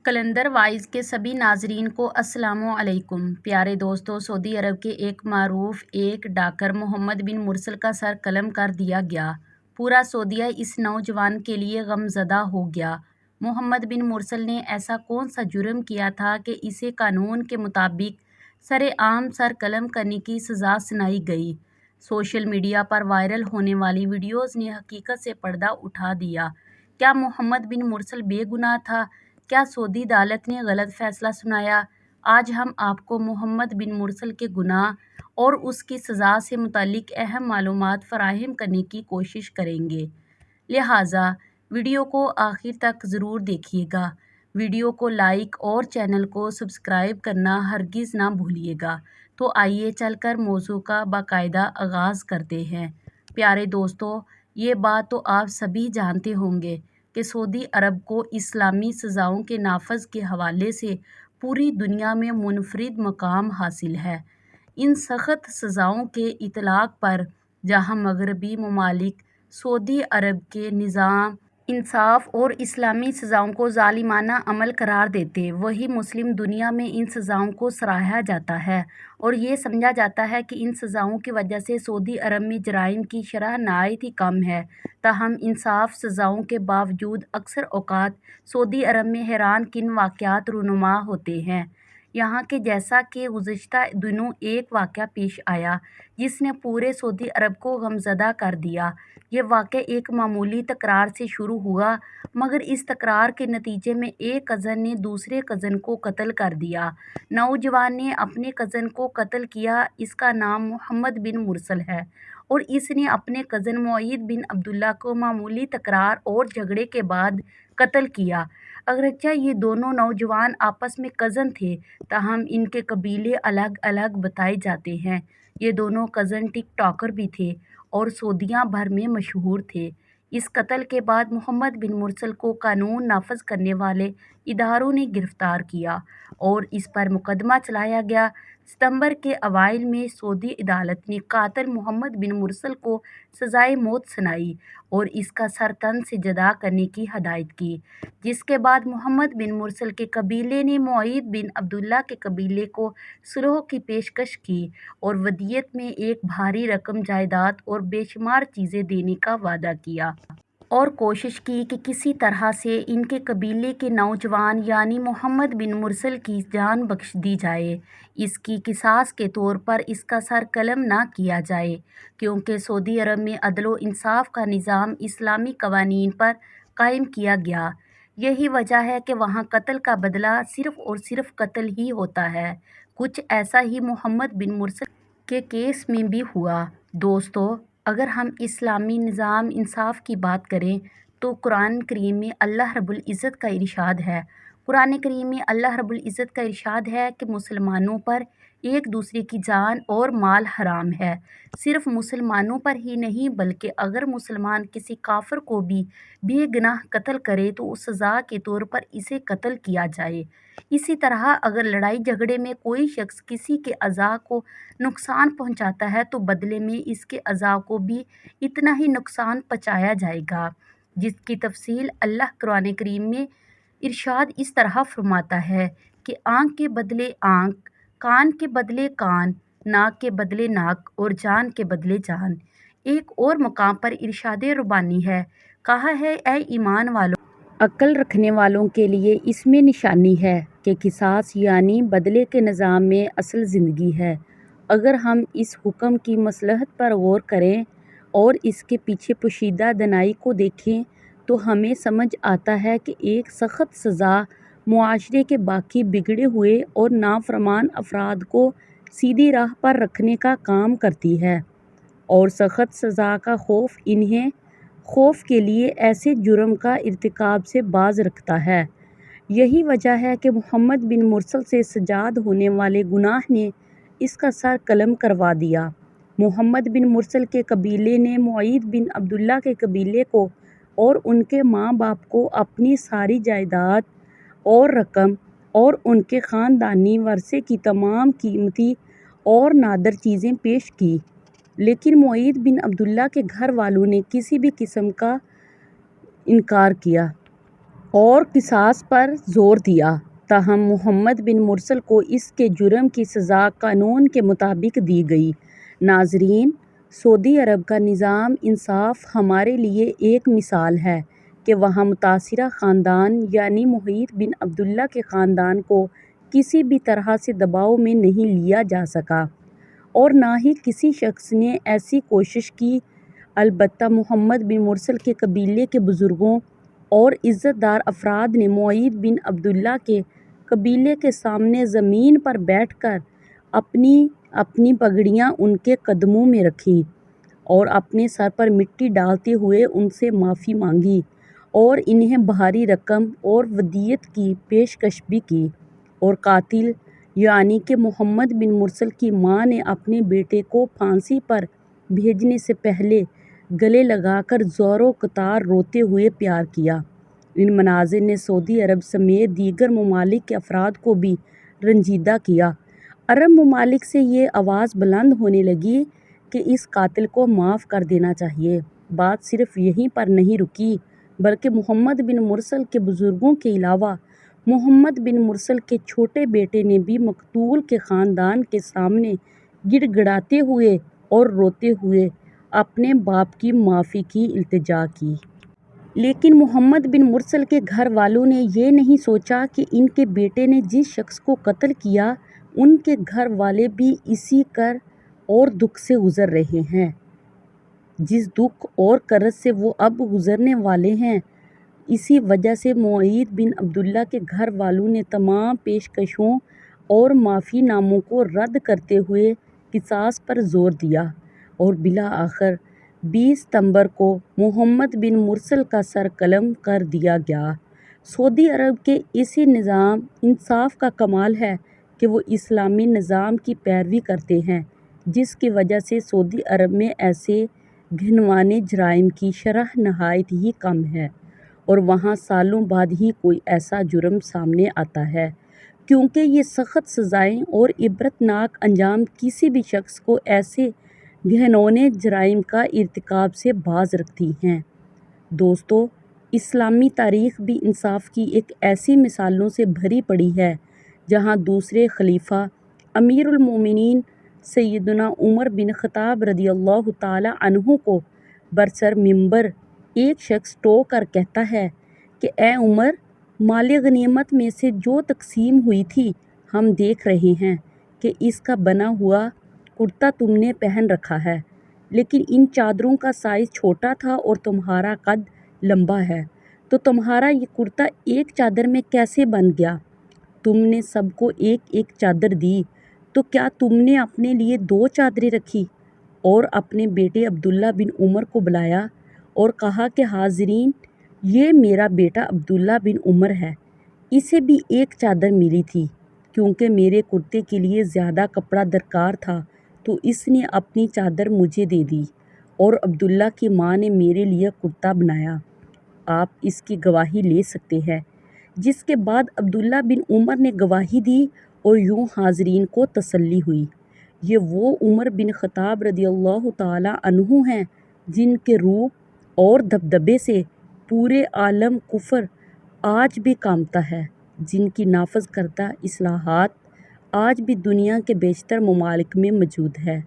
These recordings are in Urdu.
کلندر وائز کے سبھی ناظرین کو السلام علیکم۔ پیارے دوستو، سعودی عرب کے ایک معروف ڈاکٹر محمد بن مرسل کا سر قلم کر دیا گیا۔ پورا سعودیہ اس نوجوان کے لیے غم زدہ ہو گیا۔ محمد بن مرسل نے ایسا کون سا جرم کیا تھا کہ اسے قانون کے مطابق سرعام سر قلم کرنے کی سزا سنائی گئی؟ سوشل میڈیا پر وائرل ہونے والی ویڈیوز نے حقیقت سے پردہ اٹھا دیا۔ کیا محمد بن مرسل بے گناہ تھا؟ کیا سعودی عدالت نے غلط فیصلہ سنایا؟ آج ہم آپ کو محمد بن مرسل کے گناہ اور اس کی سزا سے متعلق اہم معلومات فراہم کرنے کی کوشش کریں گے، لہٰذا ویڈیو کو آخر تک ضرور دیکھیے گا۔ ویڈیو کو لائک اور چینل کو سبسکرائب کرنا ہرگز نہ بھولیے گا۔ تو آئیے چل کر موضوع کا باقاعدہ آغاز کرتے ہیں۔ پیارے دوستو، یہ بات تو آپ سبھی جانتے ہوں گے کہ سعودی عرب کو اسلامی سزاؤں کے نافذ کے حوالے سے پوری دنیا میں منفرد مقام حاصل ہے۔ ان سخت سزاؤں کے اطلاق پر جہاں مغربی ممالک سعودی عرب کے نظام انصاف اور اسلامی سزاؤں کو ظالمانہ عمل قرار دیتے، وہیں مسلم دنیا میں ان سزاؤں کو سراہا جاتا ہے اور یہ سمجھا جاتا ہے کہ ان سزاؤں کی وجہ سے سعودی عرب میں جرائم کی شرح نہایت ہی کم ہے۔ تاہم انصاف سزاؤں کے باوجود اکثر اوقات سعودی عرب میں حیران کن واقعات رونما ہوتے ہیں۔ یہاں کہ جیسا کہ گزشتہ دنوں ایک واقعہ پیش آیا جس نے پورے سعودی عرب کو غمزدہ کر دیا۔ یہ واقعہ ایک معمولی تکرار سے شروع ہوا، مگر اس تکرار کے نتیجے میں ایک کزن نے دوسرے کزن کو قتل کر دیا۔ نوجوان نے اپنے کزن کو قتل کیا۔ اس کا نام محمد بن مرسل ہے اور اس نے اپنے کزن معید بن عبداللہ کو معمولی تکرار اور جھگڑے کے بعد قتل کیا۔ اگرچہ یہ دونوں نوجوان آپس میں کزن تھے، تاہم ان کے قبیلے الگ الگ بتائے جاتے ہیں۔ یہ دونوں کزن ٹک ٹاکر بھی تھے اور سعودیہ بھر میں مشہور تھے۔ اس قتل کے بعد محمد بن مرسل کو قانون نافذ کرنے والے اداروں نے گرفتار کیا اور اس پر مقدمہ چلایا گیا۔ ستمبر کے اوائل میں سعودی عدالت نے قاتل محمد بن مرسل کو سزائے موت سنائی اور اس کا سر تن سے جدا کرنے کی ہدایت کی، جس کے بعد محمد بن مرسل کے قبیلے نے معید بن عبداللہ کے قبیلے کو صلح کی پیشکش کی اور ودیت میں ایک بھاری رقم جائیداد اور بے شمار چیزیں دینے کا وعدہ کیا اور کوشش کی کہ کسی طرح سے ان کے قبیلے کے نوجوان یعنی محمد بن مرسل کی جان بخش دی جائے، اس کی قصاص کے طور پر اس کا سر قلم نہ کیا جائے، کیونکہ سعودی عرب میں عدل و انصاف کا نظام اسلامی قوانین پر قائم کیا گیا۔ یہی وجہ ہے کہ وہاں قتل کا بدلہ صرف اور صرف قتل ہی ہوتا ہے۔ کچھ ایسا ہی محمد بن مرسل کے کیس میں بھی ہوا۔ دوستو، اگر ہم اسلامی نظام انصاف کی بات کریں تو قرآن کریم میں اللہ رب العزت کا ارشاد ہے۔ قرآن کریم میں اللہ رب العزت کا ارشاد ہے کہ مسلمانوں پر ایک دوسرے کی جان اور مال حرام ہے۔ صرف مسلمانوں پر ہی نہیں بلکہ اگر مسلمان کسی کافر کو بھی بے گناہ قتل کرے تو اس سزا کے طور پر اسے قتل کیا جائے۔ اسی طرح اگر لڑائی جھگڑے میں کوئی شخص کسی کے اعضاء کو نقصان پہنچاتا ہے تو بدلے میں اس کے اعضاء کو بھی اتنا ہی نقصان پہنچایا جائے گا، جس کی تفصیل اللہ قرآن کریم میں ارشاد اس طرح فرماتا ہے کہ آنکھ کے بدلے آنکھ، کان کے بدلے کان، ناک کے بدلے ناک اور جان کے بدلے جان۔ ایک اور مقام پر ارشاد ربانی ہے، کہا ہے اے ایمان والو، عقل رکھنے والوں کے لیے اس میں نشانی ہے کہ قصاص یعنی بدلے کے نظام میں اصل زندگی ہے۔ اگر ہم اس حکم کی مصلحت پر غور کریں اور اس کے پیچھے پوشیدہ دانائی کو دیکھیں تو ہمیں سمجھ آتا ہے کہ ایک سخت سزا معاشرے کے باقی بگڑے ہوئے اور نافرمان افراد کو سیدھی راہ پر رکھنے کا کام کرتی ہے، اور سخت سزا کا خوف انہیں خوف کے لیے ایسے جرم کا ارتکاب سے باز رکھتا ہے۔ یہی وجہ ہے کہ محمد بن مرسل سے سجاد ہونے والے گناہ نے اس کا سر قلم کروا دیا۔ محمد بن مرسل کے قبیلے نے معید بن عبداللہ کے قبیلے کو اور ان کے ماں باپ کو اپنی ساری جائیداد اور رقم اور ان کے خاندانی ورثے کی تمام قیمتی اور نادر چیزیں پیش کی، لیکن معید بن عبداللہ کے گھر والوں نے کسی بھی قسم کا انکار کیا اور قصاص پر زور دیا۔ تاہم محمد بن مرسل کو اس کے جرم کی سزا قانون کے مطابق دی گئی۔ ناظرین، سعودی عرب کا نظام انصاف ہمارے لیے ایک مثال ہے کہ وہاں متاثرہ خاندان یعنی محیط بن عبداللہ کے خاندان کو کسی بھی طرح سے دباؤ میں نہیں لیا جا سکا اور نہ ہی کسی شخص نے ایسی کوشش کی۔ البتہ محمد بن مرسل کے قبیلے کے بزرگوں اور عزت دار افراد نے محیط بن عبداللہ کے قبیلے کے سامنے زمین پر بیٹھ کر اپنی اپنی پگڑیاں ان کے قدموں میں رکھیں اور اپنے سر پر مٹی ڈالتے ہوئے ان سے معافی مانگی اور انہیں بھاری رقم اور ودیت کی پیشکش بھی کی، اور قاتل یعنی کہ محمد بن مرسل کی ماں نے اپنے بیٹے کو پھانسی پر بھیجنے سے پہلے گلے لگا کر زور و قطار روتے ہوئے پیار کیا۔ ان مناظر نے سعودی عرب سمیت دیگر ممالک کے افراد کو بھی رنجیدہ کیا۔ عرب ممالک سے یہ آواز بلند ہونے لگی کہ اس قاتل کو معاف کر دینا چاہیے۔ بات صرف یہیں پر نہیں رکی بلکہ محمد بن مرسل کے بزرگوں کے علاوہ محمد بن مرسل کے چھوٹے بیٹے نے بھی مقتول کے خاندان کے سامنے گڑ گڑاتے ہوئے اور روتے ہوئے اپنے باپ کی معافی کی التجا کی۔ لیکن محمد بن مرسل کے گھر والوں نے یہ نہیں سوچا کہ ان کے بیٹے نے جس شخص کو قتل کیا ان کے گھر والے بھی اسی کر اور دکھ سے گزر رہے ہیں جس دکھ اور کرب سے وہ اب گزرنے والے ہیں۔ اسی وجہ سے محیط بن عبداللہ کے گھر والوں نے تمام پیشکشوں اور معافی ناموں کو رد کرتے ہوئے قصاص پر زور دیا اور بالآخر 20 ستمبر کو محمد بن مرسل کا سر قلم کر دیا گیا۔ سعودی عرب کے اسی نظام انصاف کا کمال ہے کہ وہ اسلامی نظام کی پیروی کرتے ہیں، جس کی وجہ سے سعودی عرب میں ایسے گھناؤنے جرائم کی شرح نہایت ہی کم ہے اور وہاں سالوں بعد ہی کوئی ایسا جرم سامنے آتا ہے، کیونکہ یہ سخت سزائیں اور عبرتناک انجام کسی بھی شخص کو ایسے گھناؤنے جرائم کا ارتکاب سے باز رکھتی ہیں۔ دوستو، اسلامی تاریخ بھی انصاف کی ایک ایسی مثالوں سے بھری پڑی ہے جہاں دوسرے خلیفہ امیر المومنین سیدنا عمر بن خطاب رضی اللہ تعالی عنہ کو برسر منبر ایک شخص ٹوک کر کہتا ہے کہ اے عمر، مال غنیمت میں سے جو تقسیم ہوئی تھی ہم دیکھ رہے ہیں کہ اس کا بنا ہوا کرتا تم نے پہن رکھا ہے، لیکن ان چادروں کا سائز چھوٹا تھا اور تمہارا قد لمبا ہے، تو تمہارا یہ کرتا ایک چادر میں کیسے بن گیا؟ تم نے سب کو ایک ایک چادر دی، تو کیا تم نے اپنے لیے 2 چادریں رکھی؟ اور اپنے بیٹے عبداللہ بن عمر کو بلایا اور کہا کہ حاضرین، یہ میرا بیٹا عبداللہ بن عمر ہے، اسے بھی ایک چادر ملی تھی، کیونکہ میرے کرتے کے لیے زیادہ کپڑا درکار تھا تو اس نے اپنی چادر مجھے دے دی اور عبداللہ کی ماں نے میرے لیے کرتا بنایا۔ آپ اس کی گواہی لے سکتے ہیں۔ جس کے بعد عبداللہ بن عمر نے گواہی دی اور یوں حاضرین کو تسلی ہوئی۔ یہ وہ عمر بن خطاب رضی اللہ تعالی عنہ ہیں جن کے روپ اور دبدبے سے پورے عالم کفر آج بھی کانپتا ہے، جن کی نافذ کردہ اصلاحات آج بھی دنیا کے بیشتر ممالک میں موجود ہے۔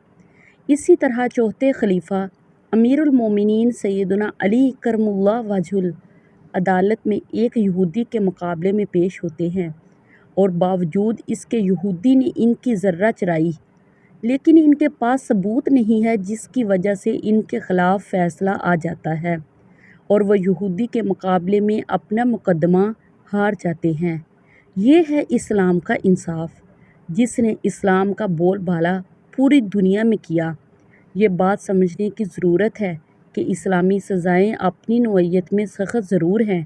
اسی طرح چوتھے خلیفہ امیر المومنین سیدنا علی کرم اللہ وجہہ عدالت میں ایک یہودی کے مقابلے میں پیش ہوتے ہیں اور باوجود اس کے یہودی نے ان کی ذرہ چرائی، لیکن ان کے پاس ثبوت نہیں ہے، جس کی وجہ سے ان کے خلاف فیصلہ آ جاتا ہے اور وہ یہودی کے مقابلے میں اپنا مقدمہ ہار جاتے ہیں۔ یہ ہے اسلام کا انصاف، جس نے اسلام کا بول بالا پوری دنیا میں کیا۔ یہ بات سمجھنے کی ضرورت ہے کہ اسلامی سزائیں اپنی نوعیت میں سخت ضرور ہیں،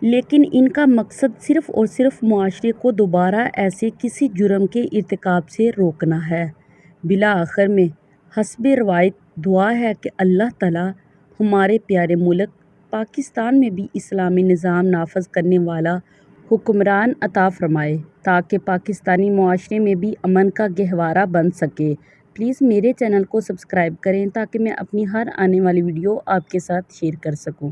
لیکن ان کا مقصد صرف اور صرف معاشرے کو دوبارہ ایسے کسی جرم کے ارتکاب سے روکنا ہے۔ بالآخر میں حسب روایت دعا ہے کہ اللہ تعالی ہمارے پیارے ملک پاکستان میں بھی اسلامی نظام نافذ کرنے والا حکمران عطا فرمائے تاکہ پاکستانی معاشرے میں بھی امن کا گہوارہ بن سکے۔ پلیز میرے چینل کو سبسکرائب کریں تاکہ میں اپنی ہر آنے والی ویڈیو آپ کے ساتھ شیئر کر سکوں۔